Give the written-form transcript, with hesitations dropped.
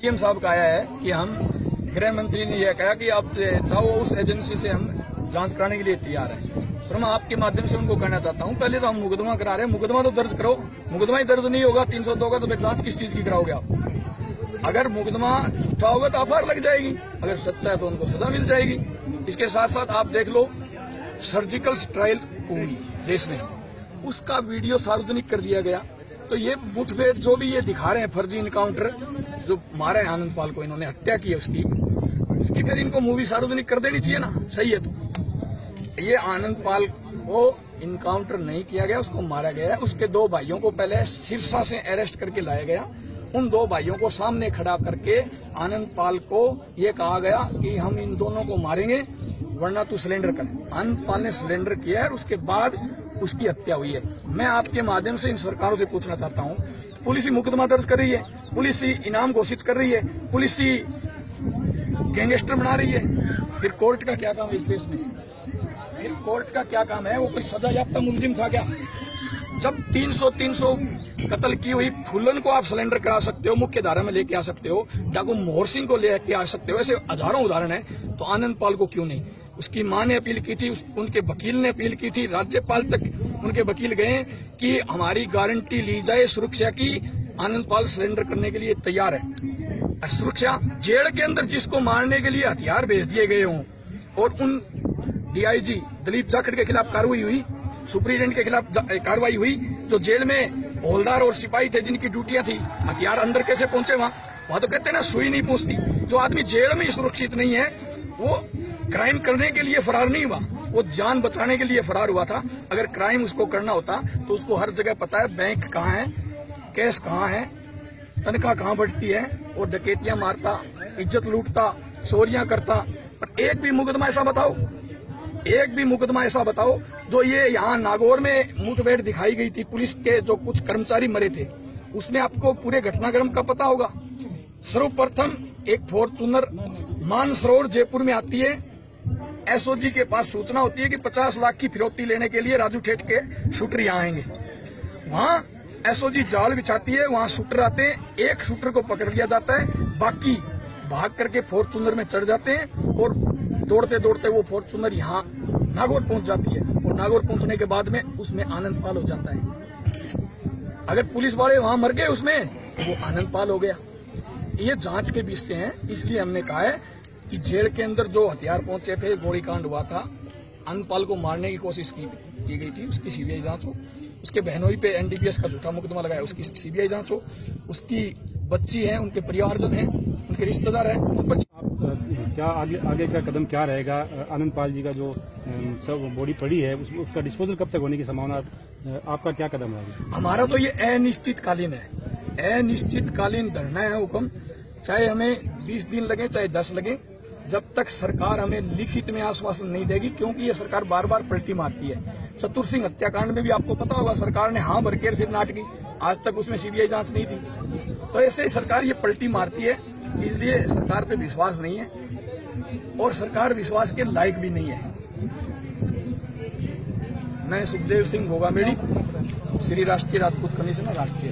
PM साहब का आया है कि हम गृह मंत्री ने यह कहा कि आप चाहो उस एजेंसी से हम जांच कराने के लिए तैयार हैं। तो मैं आपके माध्यम से उनको कहना चाहता हूं, पहले तो हम मुकदमा करा रहे हैं, मुकदमा तो दर्ज करो। मुकदमा ही दर्ज नहीं होगा 302 का, तो फिर जांच किस चीज की कराओगे आप? अगर मुकदमा झूठा होगा तो एफआईआर लग जाएगी, अगर सच्चा है तो उनको सजा मिल जाएगी। इसके साथ साथ आप देख लो, सर्जिकल स्ट्राइक हुई देश में, उसका वीडियो सार्वजनिक कर दिया गया। तो ये मुठभेड़ जो भी ये दिखा रहे हैं, फर्जी इनकाउंटर जो मारे आनंद पाल को, इन्होंने हत्या की है उसकी फिर इनको मूवी सार्वजनिक कर देनी चाहिए ना। सही है, तो ये आनंद पाल को इनकाउंटर नहीं किया गया, उसको मारा गया। उसके 2 भाइयों को पहले सिरसा से अरेस्ट करके लाया गया। उन 2 भाइयों को सामने खड़ा करके आनंद पाल को ये कहा गया कि हम इन दोनों को मारेंगे वरना तू सिलेंडर कर। आनंद पाल ने सिलेंडर किया है, उसके बाद उसकी हत्या हुई है। मैं आपके माध्यम से इन सरकारों से पूछना चाहता हूं, पुलिस ही मुकदमा दर्ज कर रही है, पुलिस ही इनाम घोषित कर रही है, पुलिस ही गैंगस्टर बना रही है, फिर कोर्ट का क्या काम है इस देश में? फिर कोर्ट का क्या काम है? वो कोई सजा याफ्ता मुलजिम था क्या? जब 300 कत्ल की हुई फुलन को आप सिलेंडर करा सकते हो, मुख्य धारा में लेके आ सकते हो, डाकू मोहर सिंह को लेके आ सकते हो, ऐसे हजारों उदाहरण है, तो आनंद पाल को क्यों नहीं? उसकी मां ने अपील की थी, उनके वकील ने अपील की थी, राज्यपाल तक उनके वकील गए कि हमारी गारंटी ली जाए सुरक्षा की, आनंद पाल सिलेंडर करने के लिए तैयार है। सुरक्षा जेल के अंदर जिसको मारने के लिए हथियार भेज दिए गए हों, और उन डीआईजी दिलीप जाखड़ के खिलाफ कार्रवाई हुई, सुप्रीटेंडेंट के खिलाफ कार्रवाई हुई, जो जेल में हौलदार और सिपाही थे जिनकी ड्यूटियां थी, हथियार अंदर कैसे पहुंचे वहां तो कहते हैं ना, सुई नहीं पहुंचती। जो आदमी जेल में सुरक्षित नहीं है वो क्राइम करने के लिए फरार नहीं हुआ, वो जान बचाने के लिए फरार हुआ था। अगर क्राइम उसको करना होता तो उसको हर जगह पता है बैंक कहाँ है, कैश कहाँ है, तनख्वाह कहाँ बढ़ती है, वो डकैतियां मारता, इज्जत लूटता, चोरियां करता। पर एक भी मुकदमा ऐसा बताओ, एक भी मुकदमा ऐसा बताओ जो ये यहाँ नागौर में मुठभेड़ दिखाई गई थी, पुलिस के जो कुछ कर्मचारी मरे थे, उसमें आपको पूरे घटनाक्रम का पता होगा। सर्वप्रथम एक फॉर्चूनर मानसरोवर जयपुर में आती है, एसओजी के पास सूचना होती है कि 50 लाख की फिरौती लेने के लिए राजू ठेठ के शूटर यहाँ आएंगे। वहां एसओजी जाल बिछाती है, वहां शूटर आते हैं, एक शूटर को पकड़ लिया जाता है, बाकी भाग करके फॉर्चूनर में चढ़ जाते हैं और दौड़ते दौड़ते वो फॉर्चूनर यहाँ नागौर पहुंच जाती है, और नागौर पहुंचने के बाद में उसमें आनंद पाल हो जाता है। अगर पुलिस वाले वहां मर गए उसमें तो वो आनंद पाल हो गया। ये जांच के विषय हैं, इसलिए हमने कहा है कि जेल के अंदर जो हथियार पहुंचे थे, गोलीकांड हुआ था, आनंद पाल को मारने की कोशिश की गई थी, उसकी सीबीआई जांच हो। उसके बहनोई पे एनडीपीएस का झूठा मुकदमा लगाया, उसकी सीबीआई जांच हो। उसकी बच्ची है, उनके परिवारजन हैं, उनके रिश्तेदार हैं, उन पर क्या आगे का कदम क्या रहेगा? आनंद पाल जी का जो सब बॉडी पड़ी है उसका डिस्पोजल कब तक होने की संभावना, आपका क्या कदम है? हमारा तो ये अनिश्चितकालीन है, अनिश्चितकालीन धरना है हुक्म, चाहे हमें 20 दिन लगे चाहे 10 लगे, जब तक सरकार हमें लिखित में आश्वासन नहीं देगी, क्योंकि ये सरकार बार बार पलटी मारती है। चतुर सिंह हत्याकांड में भी आपको पता होगा, सरकार ने हाँ भर के फिर नाट की, आज तक उसमें सीबीआई जांच नहीं थी। तो ऐसे ही सरकार ये पलटी मारती है, इसलिए सरकार पे विश्वास नहीं है और सरकार विश्वास के लायक भी नहीं है। मैं सुखदेव सिंह भोगामेड़ी, श्री राष्ट्रीय राजपूत कमीशन राष्ट्रीय